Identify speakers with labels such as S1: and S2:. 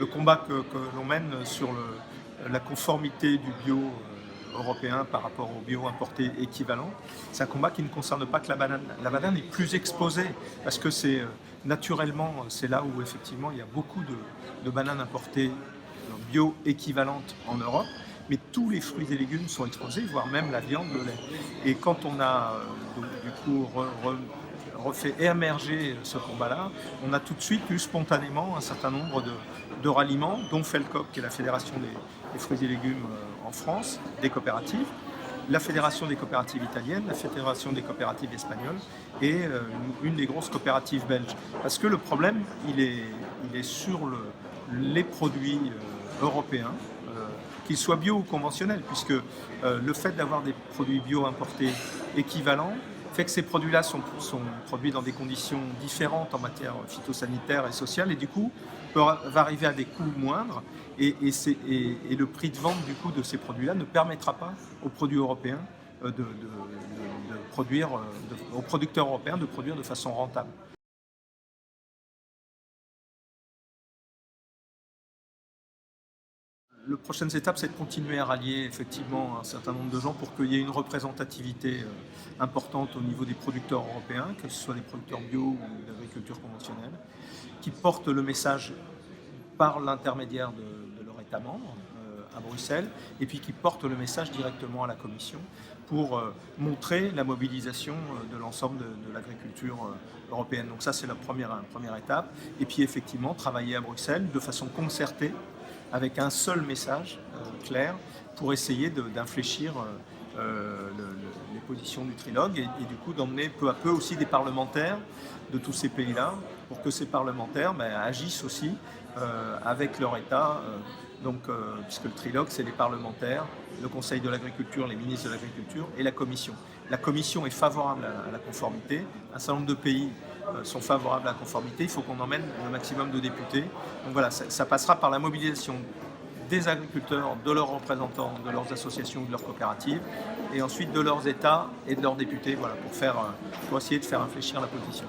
S1: le combat que l'on mène sur la conformité du bio européen par rapport au bio importé équivalent, c'est un combat qui ne concerne pas que la banane. La banane est plus exposée parce que c'est naturellement, c'est là où effectivement il y a beaucoup de bananes importées bio équivalentes en Europe, mais tous les fruits et légumes sont exposés, voire même la viande, le lait. Et quand on a donc, du coup refait émerger ce combat-là, on a tout de suite eu spontanément un certain nombre de ralliements, dont FELCOP, qui est la Fédération des fruits et légumes en France, des coopératives, la Fédération des coopératives italiennes, la Fédération des coopératives espagnoles et une des grosses coopératives belges. Parce que le problème, il est sur les produits européens, qu'ils soient bio ou conventionnels, puisque le fait d'avoir des produits bio importés équivalents fait que ces produits-là sont produits dans des conditions différentes en matière phytosanitaire et sociale, et du coup va arriver à des coûts moindres, et le prix de vente du coup de ces produits-là ne permettra pas aux produits européens de produire, aux producteurs européens de produire de façon rentable. Les prochaines étapes, c'est de continuer à rallier effectivement un certain nombre de gens pour qu'il y ait une représentativité importante au niveau des producteurs européens, que ce soit des producteurs bio ou d'agriculture conventionnelle, qui portent le message par l'intermédiaire de leur État membre à Bruxelles, et puis qui portent le message directement à la Commission pour montrer la mobilisation de l'ensemble de l'agriculture européenne. Donc ça, c'est la première étape. Et puis effectivement, travailler à Bruxelles de façon concertée avec un seul message clair pour essayer d'infléchir les positions du trilogue et du coup d'emmener peu à peu aussi des parlementaires de tous ces pays-là pour que ces parlementaires agissent aussi avec leur État. Puisque le trilogue, c'est les parlementaires, le Conseil de l'agriculture, les ministres de l'agriculture et la Commission. La Commission est favorable à la conformité. Un certain nombre de pays sont favorables à la conformité. Il faut qu'on emmène le maximum de députés. Donc voilà, ça passera par la mobilisation des agriculteurs, de leurs représentants, de leurs associations ou de leurs coopératives, et ensuite de leurs États et de leurs députés, voilà, pour essayer de faire infléchir la position.